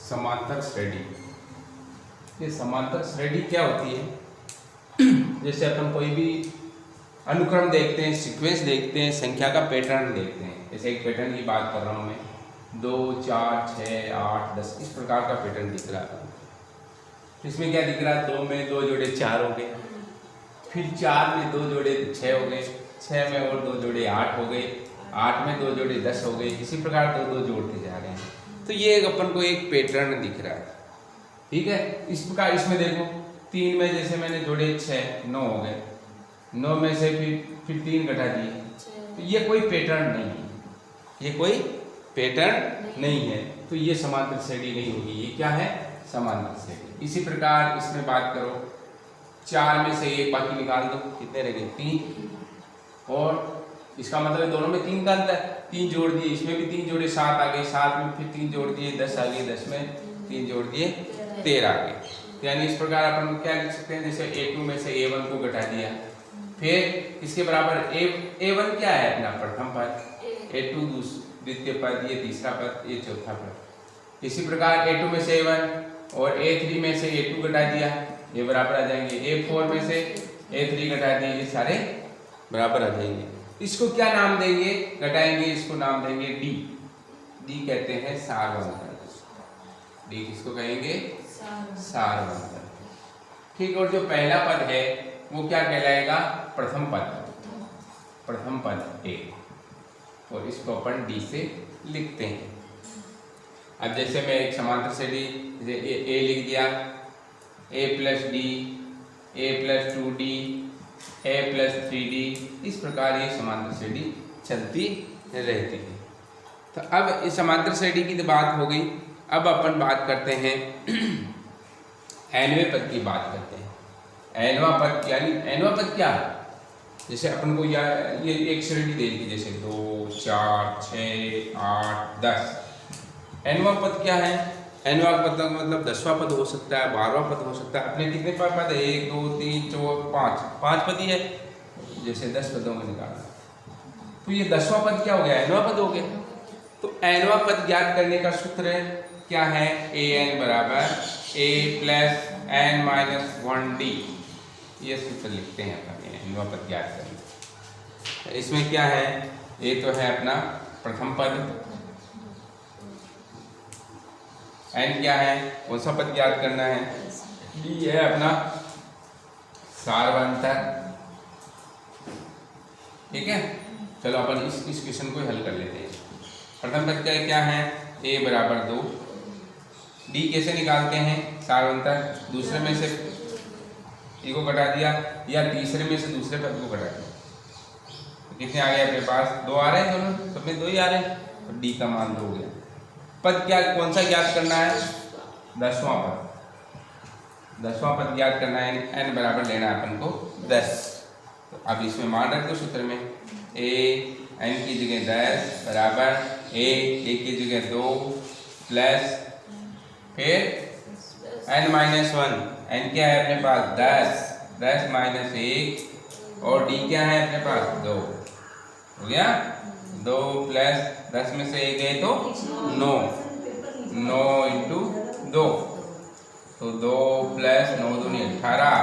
समांतर श्रेणी। ये समांतर श्रेणी क्या होती है? जैसे अपन कोई भी अनुक्रम देखते हैं, सीक्वेंस देखते हैं, संख्या का पैटर्न देखते हैं। जैसे एक पैटर्न की बात कर रहा हूँ मैं, 2 4 6 8 10 इस प्रकार का पैटर्न दिख रहा है। इसमें क्या दिख रहा है? 2 में 2 जोड़े 4 हो गए, फिर 4 में 2 जोड़े 6 हो गए, 6 में और 2 जोड़े 8 हो गए, 8 में 2 जोड़े 10 हो गए। इसी प्रकार 2 जोड़ते जा रहे हैं। तो ये अपन को एक पैटर्न दिख रहा है, ठीक है। इस प्रकार इसमें देखो 3 में जैसे मैंने जोड़े 6 9 हो गए, 9 में से फिर 3 घटा दिए। तो ये कोई पैटर्न नहीं है, ये कोई पैटर्न नहीं है, तो ये समांतर श्रेणी नहीं होगी। ये क्या है? समांतर श्रेणी। इसी प्रकार इसमें बात करो, 4 में से 1 बाकी निकाल दो, कितने रह गए? 3। और इसका मतलब दोनों में 3 का अंतर है, 3 जोड़ दिए, इसमें भी 3 जोड़े 7 आ गए, 7 में फिर 3 जोड़ दिए 10 आ गए, 10 में 3 जोड़ दिए 13 आ गए। यानी इस प्रकार अपन क्या लिख सकते हैं? जैसे A2 में से A1 को घटा दिया, फिर इसके बराबर A1 क्या है? अपना प्रथम पद, A2 द्वितीय पद, ये तीसरा पद, ये चौथा पद। इसी प्रकार A2 में से A1 और A3 में से A2 घटा दिया, ये बराबर आ जाएंगे। A4 में से A3 घटा दिए, ये सारे बराबर आ जाएंगे। इसको क्या नाम देंगे? घटाएंगे, इसको नाम देंगे D। D कहते हैं सारवंतर। D किसको कहेंगे? सारवंतर। ठीक। और जो पहला पद है वो क्या कहलाएगा? प्रथम पद, प्रथम पद A, और इसको अपन D से लिखते हैं। अब जैसे मैं एक समांतर श्रेणी A लिख दिया, A + D, A + 2D, A + 3D, इस प्रकार ये समांतर श्रेणी चलती रहती है। तो अब इस समांतर श्रेणी की तो बात हो गई। अब अपन बात करते हैं nवें पद की बात करते हैं। nवां पद यानी nवां पद क्या है? जैसे अपन को ये एक श्रेणी दे दी, जैसे 2 4 6 8 10। nवां पद क्या है? nवां पद का मतलब 10वां पद हो सकता है, 12वां पद हो सकता है। अपने कितने पद है? 1 2 3 4 5 पद ही है। जैसे 10 पदों में निकालना, तो ये 10वां पद क्या हो गया? nवां पद हो गया। तो nवां पद ज्ञात करने का सूत्र क्या है? an बराबर A + n - 1D। ये सूत्र लिखते हैं अपन nवां पद ज्ञात करने। इसमें क्या है? ये तो है अपना प्रथम पद, n क्या है? कौन सा पद ज्ञात करना है? D है अपना सारवंतर। ठीक है, चलो अपन इस क्वेश्चन को हल कर लेते हैं। प्रथम पद का क्या है? A बराबर 2। D कैसे निकालते हैं? सारवंतर, दूसरे में से A को घटा दिया, या तीसरे में से दूसरे पद को घटा दिया। तो कितने आ गए अपने पास? 2 आ रहे हैं, दोनों सब में 2 ही आ रहे हैं, तो D का मान 2 हो गया। पद क्या, कौन सा ज्ञात करना है? 10वां पद। 10वां पद ज्ञात करना है, n बराबर लेना है अपन को 10। तो अब इसमें मान रख दो सूत्र में, n की जगह 10 बराबर a की जगह 2 प्लस फिर n - 1। n क्या है अपने पास? 10 - 1, और d क्या है अपने पास? 2 हो गया। 2 + 10 में से 1 गए तो 9, 9 × 2, तो 2 + 9 = 18,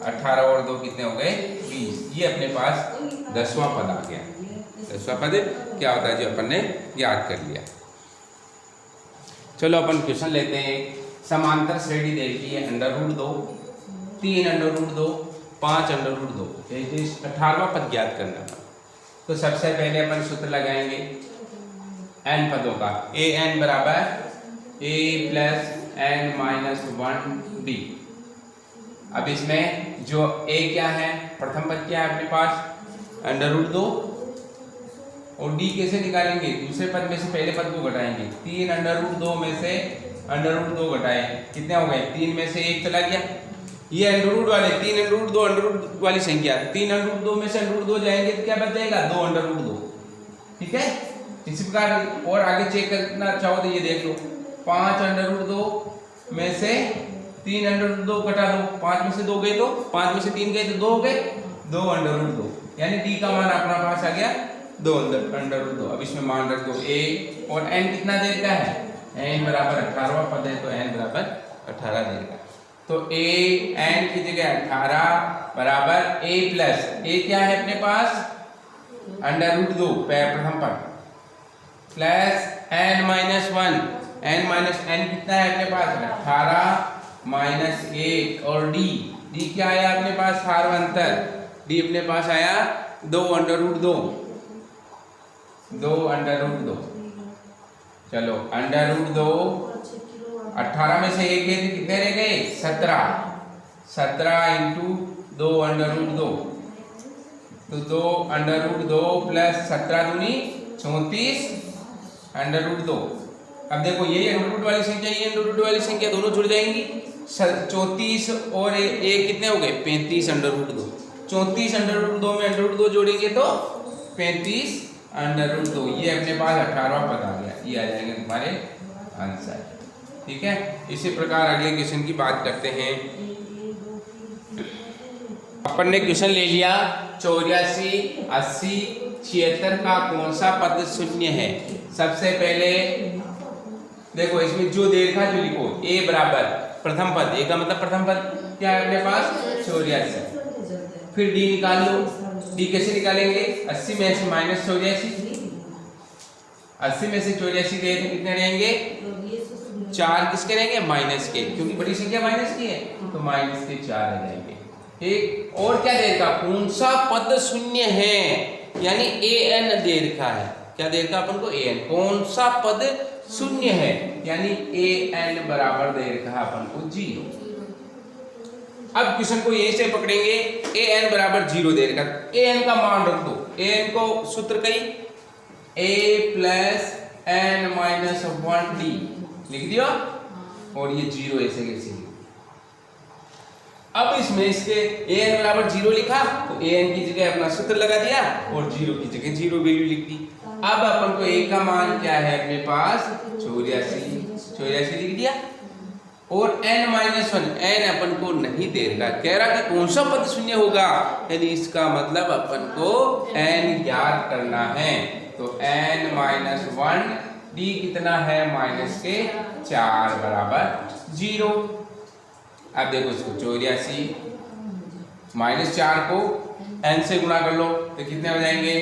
18 और 2 कितने हो गए? 20। ये अपने पास 10वां पद आ गया। 10वां पद क्या होता है? जो अपन ने याद कर लिया। चलो अपन क्वेश्चन लेते हैं। समांतर श्रेणी देखी है, √2, 3 √2, 5 √2, 18वां पद ज्ञात करना था। तो सबसे पहले अपन सूत्र लगाएंगे n पदों का। an बराबर A + n - 1D। अब इसमें जो A क्या है? प्रथम पद क्या है अपने पास? √2, और D कैसे निकालेंगे? दूसरे पद में से पहले पद को घटाएंगे। 3 √2 में से √2 घटाए, कितने हो गए? 3 में से 1 चला गया। ये अंडर वाले 3 √2 वाली संख्या, 3 √2 में से √2 जाएंगे तो क्या बच जाएगा? 2 √2। ठीक है, इसी प्रकार और आगे चेक करना चाहो तो ये देख लो, 5 √2 में से 3 √2 घटा दो, 5 में से 2 गए तो 5 में से 3 गए तो 2 हो गए, 2 √2, यानी D का मान अपना पास आ गया 2 √2। अब इसमें मान रख दो A और n कितना देता है? n बराबर 18वां पद है तो n बराबर 18 देगा। तो a n की जगह 18 बराबर a प्लस a क्या है अपने पास अंडर रूट 2 प्रथम पद plus n minus 1 n minus n कितना है अपने पास 18 माइनस 1 और d क्या आया अपने पास सार्वंतर d अपने पास आया 2 अंडर रूट 2 अंडर रूट 2। चलो अंडर रूट 2 18 में से एक कितने रह गए 17 इंटू 2 अंडर रूट 2 तो 2 अंडर रूट 2 प्लस 17 दूनी 34 अंडर रूट 2। अब देखो ये अंडर रूट वाली संख्या ये अंडर रूट वाली संख्या दोनों जुड़ जाएंगी 34 और एक कितने हो गए 35 अंडर रूट 2 34 अंडर रूट 2 में अंडर रूट 2 जोड़ेंगे तो 35 अंडर रूट 2 ये अपने पास 18वां पद आ गया। ये आ जाएंगे तुम्हारे आंसर। ठीक है, इसी प्रकार अगले क्वेश्चन की बात करते हैं। अपन ने क्वेश्चन ले लिया 84 80 76 का कौन सा पद शून्य है। सबसे पहले देखो इसमें जो देखा जो लिखो a बराबर प्रथम पद a का मतलब प्रथम पद क्या है अपने पास 84 फिर d निकाल लो। d कैसे निकालेंगे 80 में से माइनस 84 80 में से 84 गए तो कितने रहेंगे 4 किसके रहेंगे माइनस के क्योंकि बड़ी संख्या माइनस की है तो माइनस के 4 रह जाएंगे। एक और क्या दे रखा कौन सा पद शून्य है यानी an दे रखा है। क्या दे रखा अपन को an कौन सा पद शून्य है यानी an बराबर दे रखा है अपन को 0। अब क्वेश्चन को यहीं से पकड़ेंगे an बराबर 0 दे रखा an का मान रख दो an को सूत्र कही a plus n minus 1d लिख दिया और ये 0 ऐसे कैसे। अब इसमें इसके an बराबर 0 लिखा तो an की जगह अपना सूत्र लगा दिया और 0 की जगह 0 वैल्यू लिख दी। अब अपन को a का मान क्या है अपने पास 84 लिख दिया और n माइनस 1 n अपन को नहीं दे रहा कह रहा कि कौन सा पद शून्य होगा यानी इसका मतलब अपन को n ज्ञात करना है। तो n माइनस 1 d कितना है माइनस के 4 बराबर 0। अब देखो इसको 84 माइनस 4 को n से गुणा कर लो तो कितने हो जाएंगे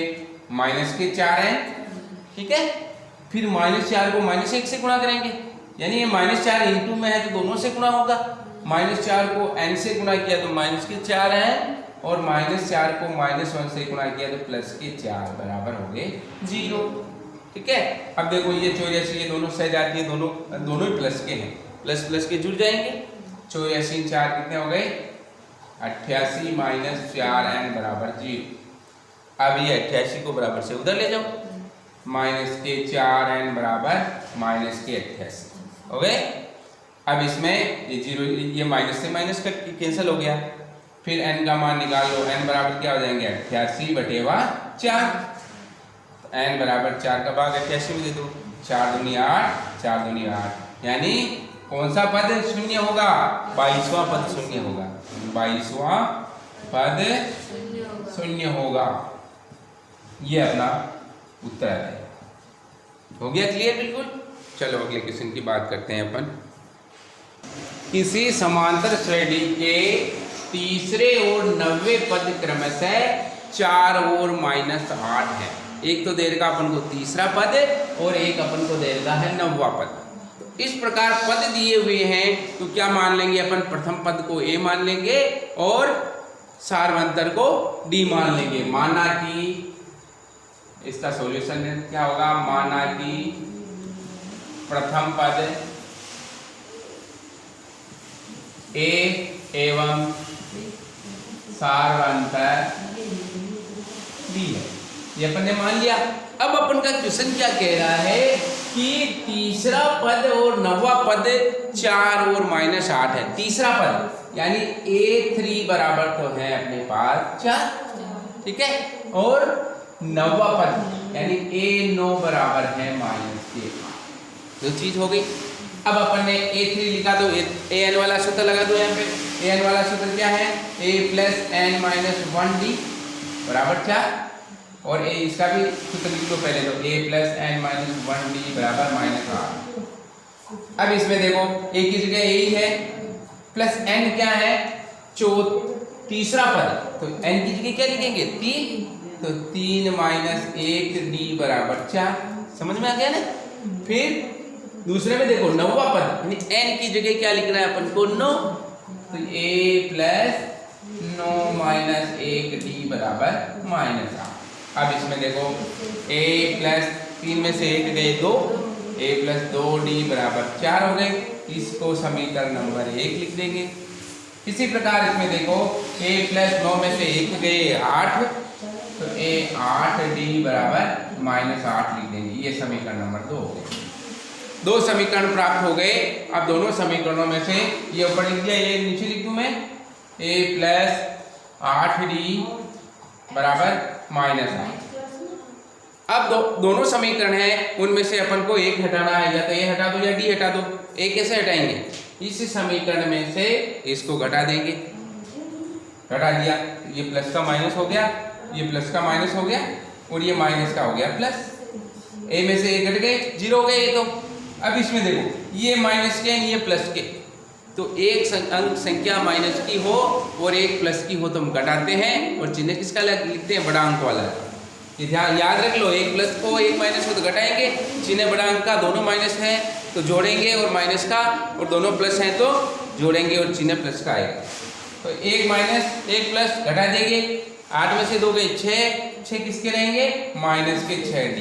माइनस के 4 हैं। ठीक है, फिर माइनस 4 को माइनस 1 से गुणा करेंगे यानी ये माइनस 4 इंटू में है तो दोनों से गुणा होगा। माइनस 4 को n से गुणा किया तो माइनस के 4 हैं और माइनस 4 को माइनस 1 से गुणा किया तो प्लस के 4 बराबर हो गए 0। ठीक है, अब देखो ये 84 ये दोनों सह जाती है दोनों ही प्लस के हैं प्लस प्लस के जुड़ जाएंगे 84 4 कितने हो गए 88 माइनस 4n बराबर 0। अब ये 88 को बराबर से उधर ले जाओ माइनस के 4n बराबर माइनस के 88 हो गए। अब इसमें ये 0 ये माइनस से माइनस का कैंसिल हो गया फिर n का मान निकाल लो n बराबर क्या हो जाएंगे 88 बटेवा 4 n बराबर 4 का भाग 88 में दे दो 4 दूनी 8 4 दूनी 8 यानी कौन सा पद शून्य होगा 22वां पद शून्य होगा 22वां पद शून्य होगा। ये अपना उत्तर है। हो गया क्लियर बिल्कुल। चलो अगले क्वेश्चन की बात करते हैं अपन। किसी समांतर श्रेणी के तीसरे और 90 पद क्रमशः 4 और माइनस 8 है। एक तो दे रखा अपन को तीसरा पद और एक अपन को दे रखा है 9वां पद। इस प्रकार पद दिए हुए हैं तो क्या मान लेंगे अपन प्रथम पद को a मान लेंगे और सार्वंतर को d मान लेंगे। माना कि इसका सॉल्यूशन क्या होगा माना कि प्रथम पद a एवं सार्वंतर d है ये अपन ने मान लिया। अब अपन का क्वेश्चन क्या कह रहा है कि तीसरा पद और 9वां पद 4 और माइनस 8 है। तीसरा पद यानी a3 बराबर तो है अपने पास 4 ठीक है और 9वां पद यानी a9 बराबर है माइनस के 8। जो चीज हो गई। अब अपन ने a3 लिखा तो an वाला सूत्र लगा दो यहाँ पे। an वाला सूत्र क्या है a plus n minus 1d बराबर 4 और इसका भी सूत्र लिख लो पहले तो a plus n minus 1d बराबर माइनस 8। अब इसमें देखो a की जगह a ही है, प्लस n क्या है, तीसरा पद, तो n की जगह क्या लिखेंगे 3, तो 3 माइनस 1 d बराबर 4। समझ में आ गया ना। फिर दूसरे में देखो नौवां पद, यानी n की जगह क्या लिखना है अपन को 9, तो a प्लस 9 माइनस 1 d बराबर -8। अब इसमें देखो a प्लस 3 में से 1 गए 2, a प्लस 2d बराबर 4 हो गए। इसको समीकरण नंबर 1 लिख देंगे। इसी प्रकार इसमें देखो a प्लस 9 में से 1 गए 8, तो a 8d बराबर -8 लिख देंगे। ये समीकरण नंबर 2 हो गए। 2 समीकरण प्राप्त हो गए। अब दोनों समीकरणों में से ये ऊपर लिख दिया, ये नीचे लिख दूं मैं, a प्लस 8d बराबर -8। अब दोनों समीकरण हैं, उनमें से अपन को एक हटाना है, या तो a हटा दो या d हटा दो। a कैसे हटाएंगे, इस समीकरण में से इसको घटा देंगे। घटा दिया, ये प्लस का माइनस हो गया, ये प्लस का माइनस हो गया, और ये माइनस का हो गया प्लस। a में से a घट गए, 0 हो गए ये तो। अब इसमें देखो ये माइनस के ये प्लस के, तो एक अंक संख्या माइनस की हो और एक प्लस की हो तो हम घटाते हैं, और चिन्ह किसका लिखते हैं, बड़ा अंक वाला। ये ध्यान याद रख लो, एक प्लस को एक माइनस को तो घटाएंगे, चिन्ह बड़ा अंक का, दोनों माइनस है तो जोड़ेंगे और माइनस का, और दोनों प्लस हैं तो जोड़ेंगे और चिन्ह प्लस का आएगा। तो एक माइनस एक प्लस घटा देंगे, 8 में से 2 गए 6 किसके रहेंगे, माइनस के 6d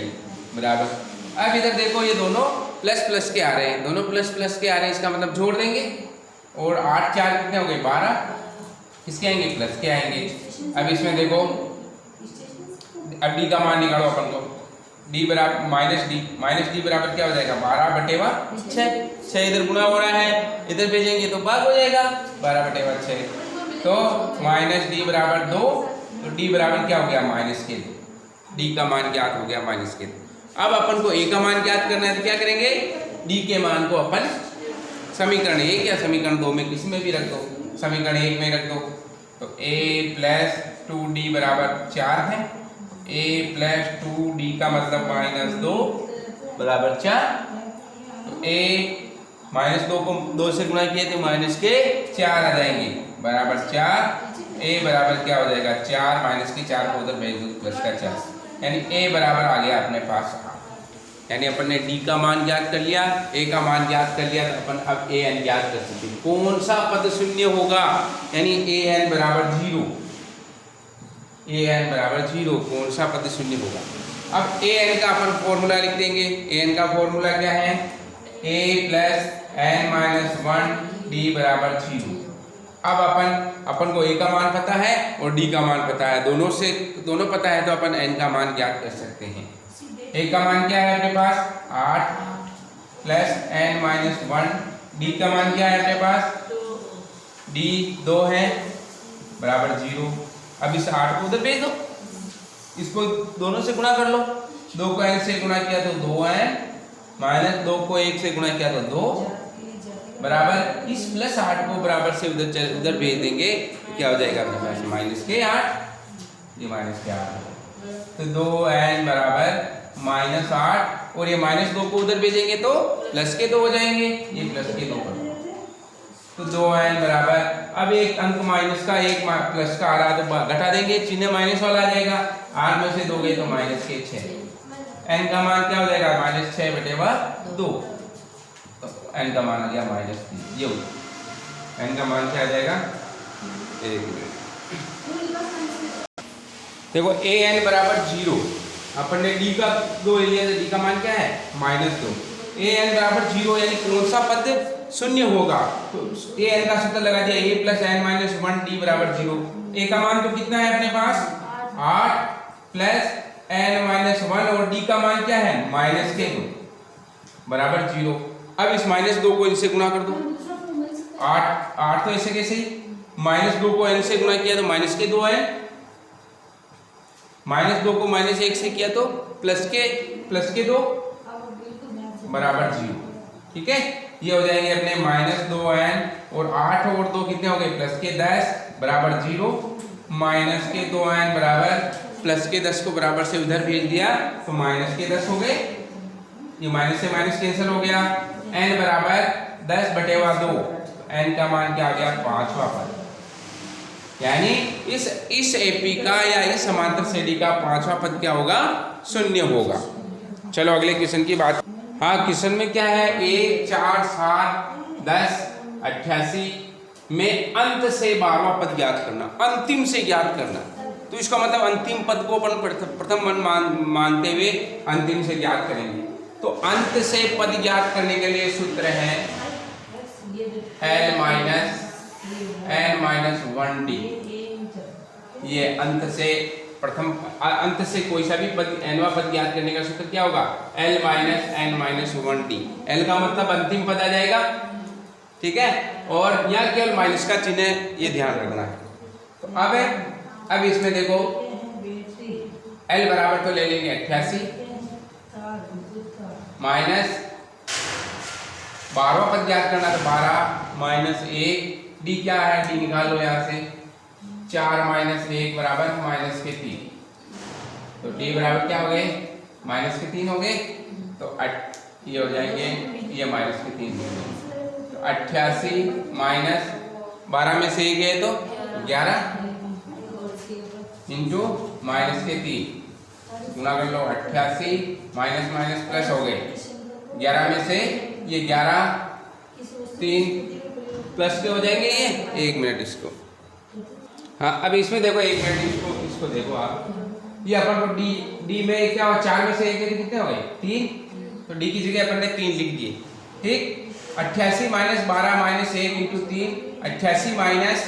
बराबर। अब इधर देखो ये दोनों प्लस प्लस के आ रहे हैं, दोनों प्लस प्लस के आ रहे हैं, इसका मतलब जोड़ देंगे, और 8 4 कितने हो गए 12, किसके आएंगे, प्लस के आएंगे। अब इसमें देखो अब d का मान निकालो अपन को, d बराबर माइनस डी बराबर क्या हो जाएगा, 12/6 इधर गुणा हो रहा है, इधर भेजेंगे तो भाग हो जाएगा, 12/6। तो -d बराबर 2, तो d बराबर क्या हो गया, -2। d का मान ज्ञात हो गया -2। अब अपन को a का मान ज्ञात करना है, तो क्या करेंगे, d के मान को अपन समीकरण 1 या समीकरण 2 में किसी में भी रख दो, समीकरण 1 में रख दो। तो a प्लस 2d बराबर 4 है, a प्लस 2d का मतलब -2 बराबर 4। तो a -2 को 2 से गुणा किए तो माइनस के 4 आ जाएंगे, बराबर 4। a बराबर क्या हो जाएगा, 4 माइनस के 4 को उधर भेज दो, प्लस का 4, यानी a बराबर आ गया अपने पास। यानी अपन ने d का मान ज्ञात कर लिया, a का मान ज्ञात कर लिया, तो अपन अब an ज्ञात कर सकते हैं। कौन सा पद शून्य होगा, यानी an बराबर 0, an बराबर 0, कौन सा पद शून्य होगा। अब an का अपन फॉर्मूला लिख देंगे। an का फॉर्मूला क्या है, a plus n minus 1 d बराबर 0। अब अपन को a का मान पता है और d का मान पता है, दोनों पता है, तो अपन n का मान ज्ञात कर सकते हैं। a का मान क्या है अपने पास, 8 प्लस n माइनस 1, d का मान क्या है अपने पास, d 2 है बराबर 0। अब इस 8 को उधर भेज दो, इसको दोनों से गुणा कर लो, 2 को n से गुणा किया तो 2n, माइनस 2 को 1 से गुणा किया तो 2 बराबर, इस प्लस 8 को बराबर से उधर भेज देंगे, क्या हो जाएगा अपने पास, -8, ये -8, तो 2n बराबर -8, और ये -2 को उधर भेजेंगे तो प्लस के 2 हो जाएंगे, ये प्लस के 2 कर, तो 2n बराबर, अब एक अंक माइनस का एक प्लस का आ रहा है तो घटा देंगे, चिन्ह माइनस वाला आ जाएगा, 8 में से 2 गए तो -6, n का मान क्या हो जाएगा, -6/2, तो n का मान आ गया -3। ये n का मान क्या आ जाएगा, एक मिनट देखो, an बराबर 0, अपन ने d का 2 लिया, d का मान क्या है, -2, an बराबर 0, यानी कौन सा पद शून्य होगा, तो an का सूत्र लगा दिया, a plus n minus 1 d बराबर 0। a का मान तो कितना है अपने पास, 8 प्लस n माइनस 1, और d का मान क्या है, -2 बराबर 0। अब इस -2 को इनसे गुणा कर दो, 8 तो ऐसे कैसे ही, -2 को n से गुणा किया तो -2 है, -2 को -1 से किया तो प्लस के 2 बराबर 0। ठीक है, ये हो जाएंगे अपने -2n, और 8 और 2 कितने हो गए, प्लस के 10 बराबर 0, -2n बराबर प्लस के 10 को बराबर से उधर भेज दिया तो -10 हो गए, ये माइनस से माइनस कैंसिल हो गया, n बराबर 10/2, n का मान क्या आ गया 5वां पद। यानी इस एपी का या इस समांतर श्रेणी का 5वां पद क्या होगा 0 होगा। चलो अगले क्वेश्चन की बात। हाँ, क्वेश्चन में क्या है 1 4 7 10 88 में अंत से 12वां पद ज्ञात करना, अंतिम से ज्ञात करना। तो इसका मतलब अंतिम पद को अपन प्रथम पद मानते हुए अंतिम से ज्ञात करेंगे। तो अंत से पद ज्ञात करने के लिए सूत्र है L minus n minus 1d। ये अंत से प्रथम अंत से कोई सा भी पद nवां पद ज्ञात करने का सूत्र क्या होगा L minus n minus 1d। L का मतलब अंतिम पद आ जाएगा, ठीक है, और यहाँ केवल माइनस का चिन्ह है, ये ध्यान रखना है। तो अब इसमें देखो L बराबर तो ले लेंगे 88 माइनस 12वां पद ज्ञात करना, तो 12 माइनस 1, d क्या है d निकाल लो यहाँ से 4 माइनस 1 बराबर माइनस के 3। तो d बराबर क्या हो गए माइनस के 3 हो गए। तो ये हो जाएंगे, ये माइनस के 3 हो गए। तो 88 माइनस 12 में से 1 गए तो 11 इंटू माइनस के 3 गुना कर लो। 88 माइनस माइनस प्लस हो गए, 11 में से ये 11 3 प्लस के हो जाएंगे ये। 1 मिनट इसको, हाँ अब इसमें देखो 1 मिनट इसको देखो आप। ये अपन को डी में क्या हो 4 में से 1 कितने हो गए 3, तो डी की जगह अपन ने 3 लिख दिए, ठीक। 88 minus 12 minus 1 into 3, 88 minus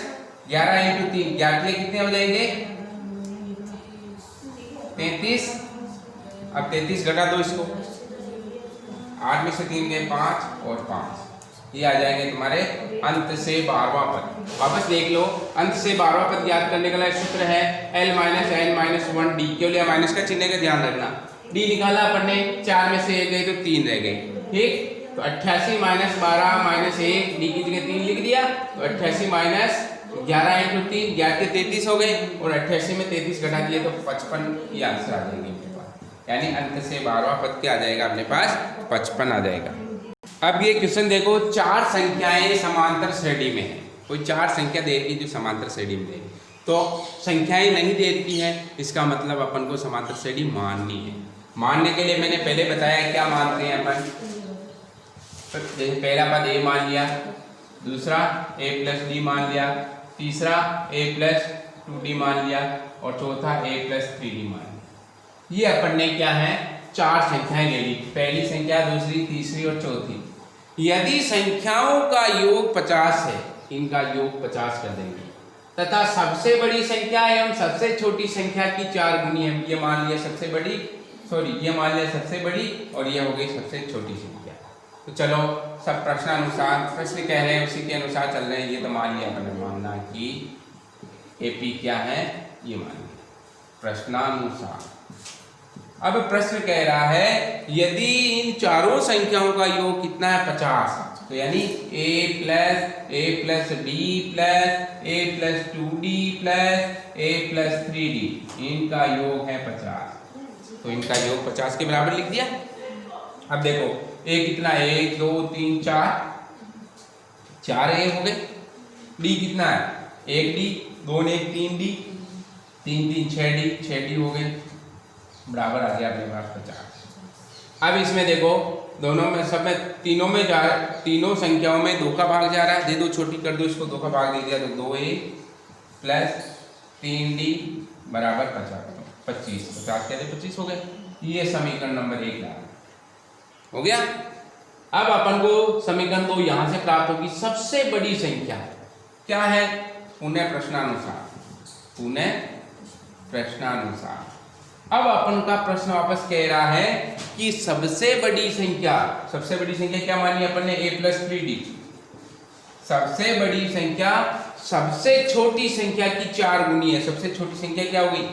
11 into 3, 11 कितने हो जाएंगे 33। अब 33 घटा दो इसको, 8 में से 3 गए 5 और 5, ये आ जाएंगे तुम्हारे अंत से 12वां पद। वापस देख लो, अंत से 12वां पद ज्ञात करने का सूत्र है L minus n minus 1d। क्यों लिया माइनस का चिन्ह का ध्यान रखना। d निकाला अपन ने, 4 में से 1 गए तो 3 रह गए, ठीक। तो 88 माइनस 12 माइनस 1, d की जगह 3 लिख दिया। तो 88 माइनस 11 इंटू 3, 11 के 33 हो गए, और 88 में 33 घटा दिए तो 55, ये आंसर आ जाएंगे अपने पास। यानी अंत से 12वां पद क्या आ जाएगा अपने पास 55 आ जाएगा। अब ये क्वेश्चन देखो, 4 संख्याएं समांतर श्रेणी में है। कोई 4 संख्या दे रही जो समांतर श्रेणी में दे, तो संख्याएं नहीं दे रही है, इसका मतलब अपन को समांतर श्रेणी माननी है। मानने के लिए मैंने पहले बताया क्या मानते हैं अपन। तो जैसे पहला पद a मान लिया, दूसरा a प्लस d मान लिया, तीसरा a प्लस 2d मान लिया, और चौथा a प्लस 3d मान लिया। ये अपन ने क्या है 4 संख्याएं ले ली, पहली संख्या, दूसरी, तीसरी और चौथी। यदि संख्याओं का योग 50 है, इनका योग 50 कर देंगे, तथा सबसे बड़ी संख्या एवं सबसे छोटी संख्या की 4 गुनी है। ये मान लिया सबसे बड़ी, ये मान लिया सबसे बड़ी, और ये हो गई सबसे छोटी संख्या। तो चलो सब प्रश्नानुसार, प्रश्न कह रहे हैं उसी के अनुसार चल रहे हैं। ये तो मान लिया अपने मानना कि एपी क्या है, ये मान लिया प्रश्नानुसार। अब प्रश्न कह रहा है यदि इन चारों संख्याओं का योग कितना है 50, तो यानी a plus d plus a plus 2d plus a plus 3d, इनका योग है 50। तो इनका योग 50 के बराबर लिख दिया। अब देखो a कितना, 1 2 3 4 a हो गए। d कितना है 1d, 2 1 3d, 3 3 6d हो गए, बराबर आ गया अपने पास 50। अब इसमें देखो दोनों में, सब में, तीनों संख्याओं में 2 का भाग जा रहा है। दे दो, छोटी कर दो इसको, 2 का भाग दे दिया तो 2a प्लस 3d बराबर 25। 50 कहते 25 हो गए। ये समीकरण नंबर 1 हो गया। अब अपन को समीकरण 2 यहाँ से प्राप्त होगी। सबसे बड़ी संख्या क्या है, पुनः प्रश्नानुसार। अब अपन का प्रश्न वापस कह रहा है कि सबसे बड़ी संख्या क्या मानी अपन ने, a प्लस 3d। सबसे बड़ी संख्या सबसे छोटी संख्या की 4 गुनी है। सबसे छोटी संख्या क्या होगी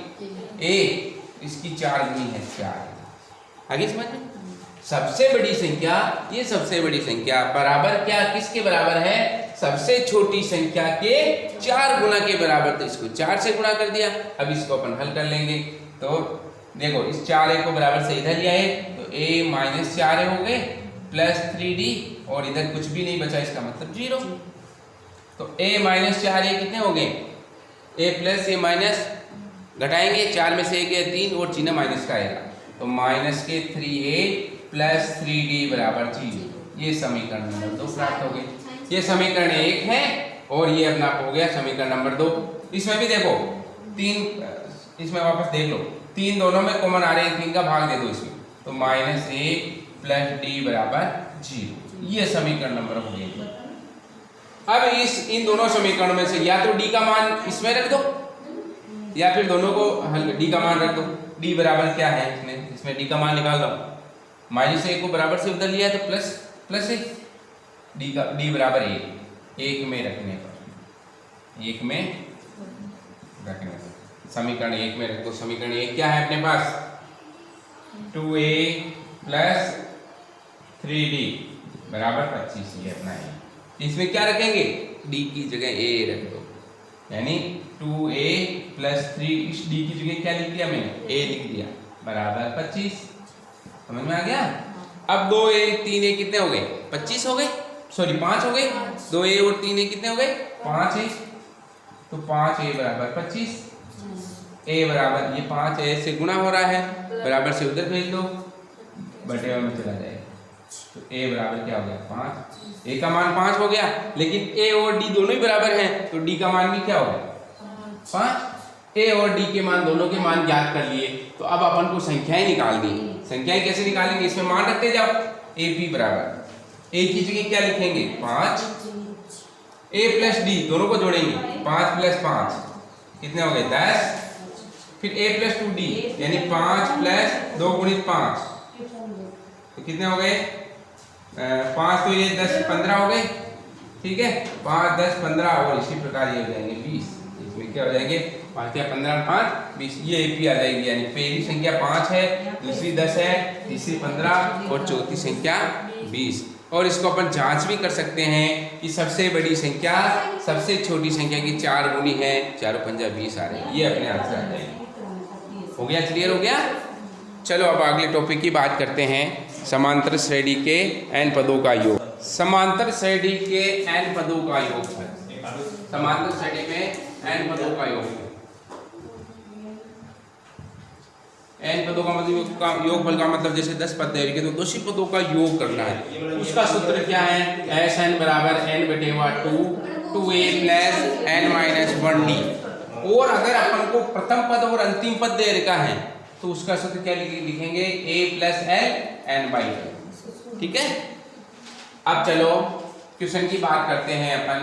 a, इसकी 4 गुनी है 4। आगे समझ में, सबसे बड़ी संख्या, ये सबसे बड़ी संख्या बराबर क्या, किसके बराबर है, सबसे छोटी संख्या के 4 गुना के बराबर। तो इसको 4 से गुणा कर दिया। अब इसको अपन हल कर लेंगे। तो देखो इस 4a को बराबर से इधर लिया है, तो a माइनस 4a हो गए प्लस 3d और इधर कुछ भी नहीं बचा, इसका मतलब 0। तो a माइनस 4 ये कितने हो गए, a प्लस a माइनस घटाएंगे, 4 में से 1 गया 3 और चिन्ह माइनस का आएगा, तो माइनस के 3a प्लस 3d बराबर 0। ये समीकरण नंबर 2 प्राप्त हो गए। ये समीकरण 1 है और ये अपना हो गया समीकरण नंबर 2। इसमें भी देखो 3, इसमें वापस देख लो, 3 दोनों में कॉमन आ रहे हैं, 3 का भाग दे दो इसमें, तो माइनस a प्लस d बराबर 0। ये समीकरण नंबर हो गया। अब इन दोनों समीकरणों में से या तो d का मान इसमें रख दो या फिर दोनों को d का मान रख दो। d बराबर क्या है, इसमें d का मान निकाल दो, माइनस 1 को बराबर से उधर लिया तो प्लस 1, d बराबर 1 में रखने पर, 1 में रखने पर समीकरण 1 में रख दो। समीकरण 1 क्या है अपने पास, 2a प्लस 3d बराबर 25 है अपना है। इसमें क्या रखेंगे, d की जगह a रख दो, यानी 2a प्लस 3, इस d की जगह क्या लिख दिया मैंने, a लिख दिया, बराबर 25। समझ में आ गया। अब 2a 3a कितने हो गए, 25 हो गए, सॉरी 5 हो गए, 2a और 3a कितने हो गए, 5 है, तो 5a बराबर 25, a बराबर ये 5 a से गुणा हो रहा है, बराबर से उधर भेज दो, बटे में चला जाएगा, तो a बराबर क्या हो गया 5, a का मान 5 हो गया, लेकिन a और d दोनों ही बराबर हैं, तो d का मान भी क्या हो गया 5। a और d के मान, दोनों के मान ज्ञात कर लिए, तो अब अपन को संख्याएं निकालनी है। संख्याएं कैसे निकालेंगे, इसमें मान रखते जाओ, ab बराबर a की जगह क्या लिखेंगे 5, a प्लस d दोनों को जोड़ेंगे, 5 प्लस 5 कितने हो गए 10, फिर a प्लस 2d यानी 5 प्लस 2 गुणित 5, तो कितने हो गए 5, तो ये 10 15 हो गए, ठीक है, 5 10 15 और इसी प्रकार ये हो जाएंगे 20। इसमें क्या हो जाएंगे 5 या 15 5 20, ये AP आ जाएगी, यानी पहली संख्या 5 है, दूसरी 10 है, तीसरी 15 और चौथी संख्या 20। और इसको अपन जांच भी कर सकते हैं कि सबसे बड़ी संख्या सबसे छोटी संख्या की 4 गुनी है, 4 5 20 आ रहे हैं, ये अपने आंसर आ जाएंगे। हो गया, क्लियर हो गया। चलो अब अगले टॉपिक की बात करते हैं, समांतर श्रेणी के n पदों का योग। समांतर श्रेणी के n पदों का योग है, समांतर श्रेणी में n पदों का योग है। n पदों का मतलब योगफल का मतलब जैसे 10 पद दे रखे तो 10 पदों का योग करना है। उसका सूत्र क्या है, Sn बराबर n/2 2a plus n minus 1d। और अगर अपन को प्रथम पद और अंतिम पद दे रखा है तो उसका सूत्र क्या लिखेंगे, a प्लस l n/2, ठीक है। अब चलो क्वेश्चन की बात करते हैं अपन।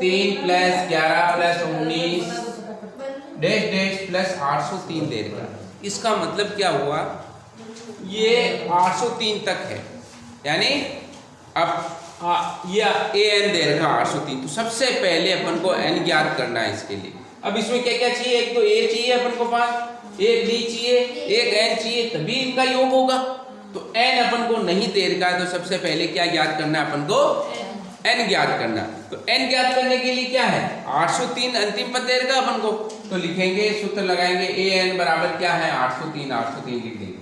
3 plus 11 plus 19 dash dash plus 803 दे रखा। इसका मतलब क्या हुआ, ये 803 तक है, यानी अब ये an दे रखा 803, तो सबसे पहले अपन को n ज्ञात करना है इसके लिए। अब इसमें क्या क्या चाहिए, एक तो a चाहिए अपन को पास, एक d चाहिए, एक n चाहिए, तभी इनका योग होगा। तो n अपन को नहीं दे रखा, तो सबसे पहले क्या ज्ञात करना है अपन को, n ज्ञात करना। तो n ज्ञात करने के लिए क्या है, 803 अंतिम पद दे रखा अपन को, तो लिखेंगे सूत्र लगाएंगे an बराबर क्या है 803, 803 लिख देंगे।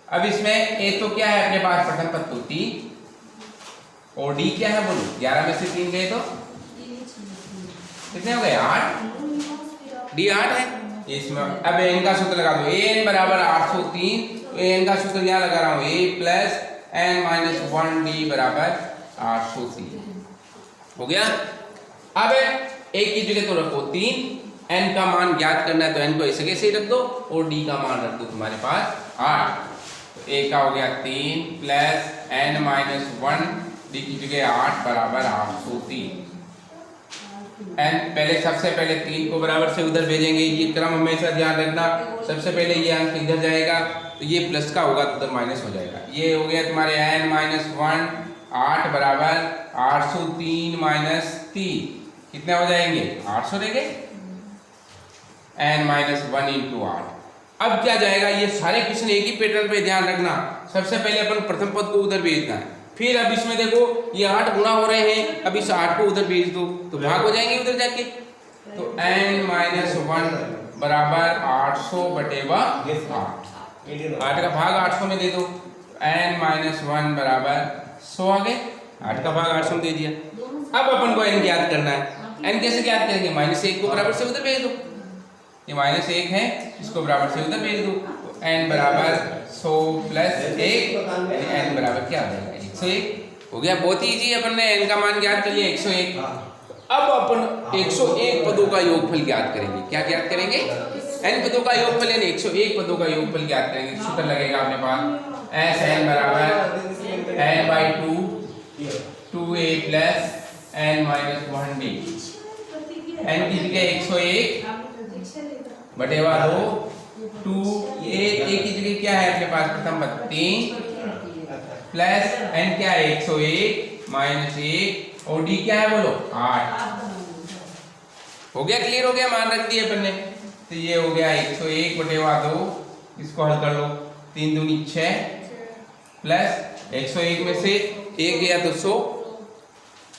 अब इसमें a तो क्या है अपने पास, प्रथम पद तो 3, और d क्या है बोलो, 11 में से 3 गए तो कितने हो गए 8, d 8 है इसमें। अब n का सूत्र लगा दो, an बराबर 803, तो an का सूत्र यहाँ लगा रहा हूँ, a plus n minus 1d बराबर 803 हो गया। अब a की जगह तो रखो 3, n का मान ज्ञात करना है तो n को ऐसे कैसे रख दो, और d का मान रख दो तुम्हारे पास 8, तो a का हो गया 3 प्लस n माइनस 1, d की जगह 8 बराबर 803। n पहले सबसे पहले 3 को बराबर से उधर भेजेंगे, ये क्रम हमेशा ध्यान रखना, सबसे पहले ये अंक इधर जाएगा तो ये प्लस का होगा तो उधर माइनस हो जाएगा। ये हो गया तुम्हारे n माइनस 1, 8 बराबर 803 माइनस 3 कितने हो जाएंगे 800 देंगे, n माइनस 1 इंटू 8। अब क्या जाएगा, ये सारे क्वेश्चन एक ही पैटर्न पे ध्यान रखना, सबसे पहले अपन प्रथम पद को उधर भेजना है, फिर अब इसमें देखो ये 8 गुणा हो रहे हैं, अब इस 8 को उधर भेज दो तो भाग हो जाएंगे उधर जाके, तो n माइनस 1 बराबर 800 बटे 8, 8 का भाग 800 में दे दो, n माइनस 1 बराबर 100 आ गए। 8 का भाग 800 दे दिया। अब अपन को n ज्ञात करना है। n कैसे ज्ञात करेंगे? -1 को बराबर से उधर भेज दो। ये -1 है, इसको बराबर से उधर भेज दो। तो n बराबर 100 प्लस 1, n बराबर क्या हो जाएगा? 101 हो गया। बहुत ही इजी है, अपन ने n का मान ज्ञात कर लिया 101। अब अपन 101 पदों का योगफल ज्ञात करेंगे। क्या ज्ञात करेंगे? n पदों का योगफल यानी 101 पदों का योगफल ज्ञात करेंगे। सूत्र लगेगा अपने पास Sn बराबर n by 2 2a plus n minus 1d। n की जगह 101 बटेवा 2 2a की जगह क्या है अपने पास? प्रथम पद 3 प्लस n क्या है? 101 माइनस 1 और d क्या है बोलो? 8। हो गया, क्लियर हो गया, मान रख दिए अपन ने। तो ये हो गया 101 बटेवा 2, इसको हल कर लो। 3 दूनी 6 प्लस 101 में से 1 गया तो 100,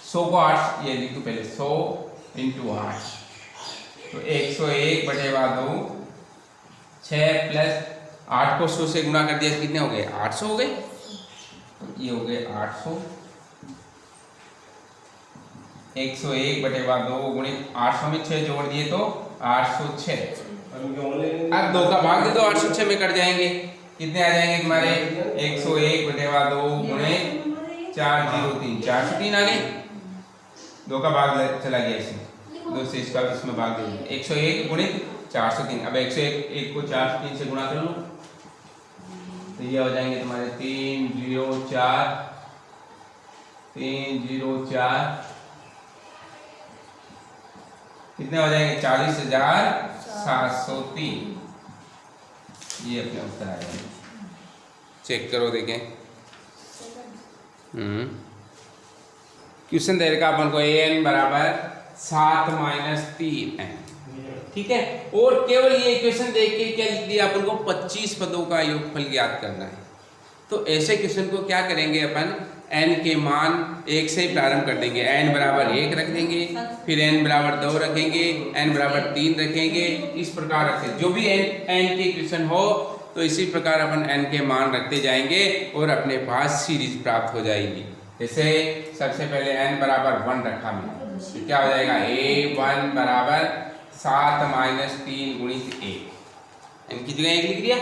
100 को 8 ये लिख दो पहले, 100 इंटू 8 तो 101 बटेवा 2 6 प्लस 8 को 100 से गुणा कर दिया, कितने हो गए? 800 हो गए। तो ये हो गए 800। 101 बटेवा 2 गुणित 800 में 6 जोड़ दिए तो 806। अब 2 का भाग दे दो, 806 में कट जाएंगे। कितने आ जाएंगे तुम्हारे? 101 बटेवा 2 गुणित 403 403 आ गए। 2 का भाग चला गया इसमें, 2 से इसका इसमें भाग दे दिया। 101 गुणित 403। अब 101 को 403 से गुणा कर लो तो ये हो जाएंगे तुम्हारे 304 कितने हो जाएंगे? 40,703। ये अपने उत्तर आ जाएंगे। चेक करो देखें। क्वेश्चन दे रखा अपन को an बराबर 7 माइनस 3n, ठीक है। और केवल ये इक्वेशन देख के क्या लिख दिया अपन को? 25 पदों का योगफल ज्ञात करना है। तो ऐसे क्वेश्चन को क्या करेंगे अपन? n के मान 1 से ही प्रारंभ कर देंगे। n बराबर 1 रख देंगे, फिर n बराबर 2 रखेंगे, n बराबर 3 रखेंगे, इस प्रकार रखें। जो भी n के क्वेश्चन हो तो इसी प्रकार अपन n के मान रखते जाएंगे और अपने पास सीरीज प्राप्त हो जाएगी। जैसे सबसे पहले n बराबर 1 रखा मैंने, तो क्या हो जाएगा? a1 बराबर 7 माइनस 3 गुणित 1। n की जगह 1 लिख दिया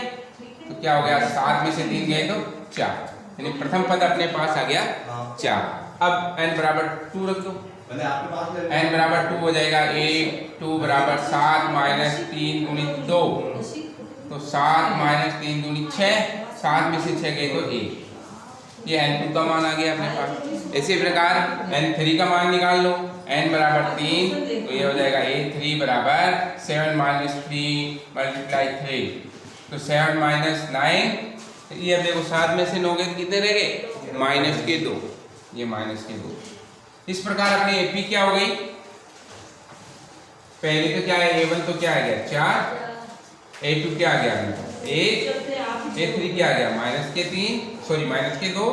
तो क्या हो गया? 7 में से 3 गए तो 4, यानी प्रथम पद अपने पास आ गया 4। अब n बराबर 2 रख दो, n बराबर 2 हो जाएगा। 2 बराबर 7 माइनस 3 गुणित 2 तो 7 माइनस 3 दूनी 6, 7 में से 6 गए तो 1। ये n2 का मान आ गया अपने पास। इसी प्रकार n3 का मान निकाल लो। n बराबर 3 तो ये हो जाएगा a3 बराबर 7 माइनस 3 मल्टीप्लाई 3 तो 7 माइनस 9। ये अब देखो 7 में से 9 गए तो कितने रह गए? माइनस के 2, ये माइनस के 2। इस प्रकार अपनी AP क्या हो गई? पहले तो क्या है? A1 तो क्या आ गया? 4, A2 क्या आ गया? 1, A3 क्या आ गया? माइनस के 3, सॉरी माइनस के 2,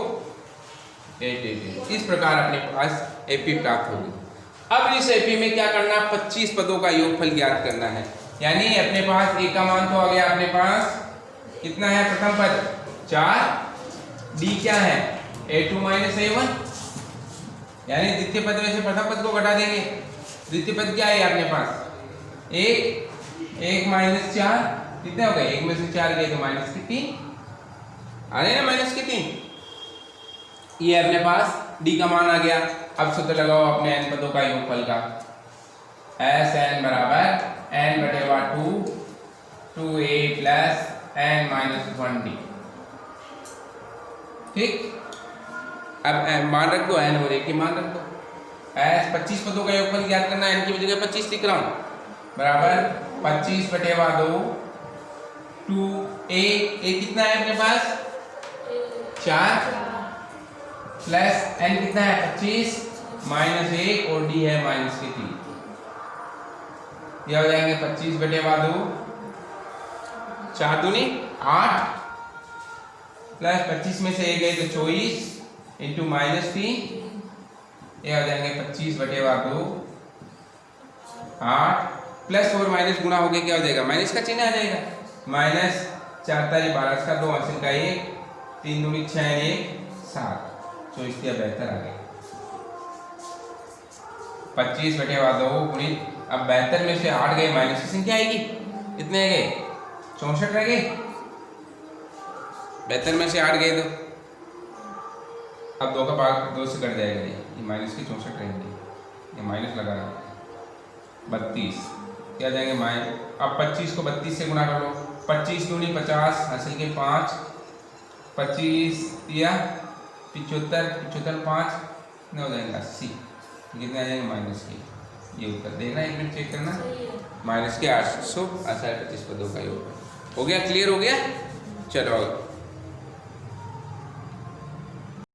8। इस प्रकार अपने पास AP प्राप्त होगी। अब इस AP में क्या करना? 25 पदों का योगफल ज्ञात करना है। यानी अपने पास A का मान तो आ गया, अपने पास कितना है? प्रथम पद 4, D क्या है? A2 माइनस A1, यानी द्वितीय पद में से प्रथम पद को घटा देंगे। द्वितीय पद क्या है अपने पास? 1 माइनस 4 कितने हो गए? 1 में से 4 गए तो माइनस के 3 आ रहे ना, माइनस के 3। ये अपने पास D का मान आ गया। अब सूत्र लगाओ अपने n पदों का योगफल का। Sn बराबर n बटेवा 2 2a plus n minus 1d, ठीक। अब मान रख दो, n और a के मान रख दो। 25 पदों का योगफल ज्ञात करना है। n की जगह 25 लिख रहा हूं, बराबर 25 बटेवा 2 2a, a कितना है अपने पास? 4 प्लस n कितना है? 25 माइनस 1 और d है माइनस के 3। यह हो जाएंगे 25 बटेवा 2 4 दूनी 8 प्लस 25 में से 1 गए तो 24 इंटू माइनस 3। यह हो जाएंगे 25 बटेवा 2 8 प्लस और माइनस गुणा हो गया, क्या हो जाएगा? माइनस का चिन्ह आ जाएगा। माइनस 4 तारीख 12 का 2 हासिल का 1 3 दूनी 6 1 7, 24 दिया बेहतर आ गया। 25 बटे 2 गुणित, अब 72 में से 8 गए माइनस की संख्या आएगी, कितने गए 64 रह गए, 72 में से 8 गए तो अब 2 का भाग 2 से कट जाएगा, ये माइनस के 64 रहेंगे, ये माइनस लगा रहा है 32 क्या जाएंगे माइनस। अब 25 को 32 से गुणा कर लो, 25 दूनी 50 हासिल के 5, 25 दिया 75, 75 5 कितने हो जाएंगे 80, कितने आ जाएंगे माइनस के, ये उत्तर देखना, एक मिनट चेक करना, माइनस के 800 25 पर 2 का योग हो गया, क्लियर हो गया। चलो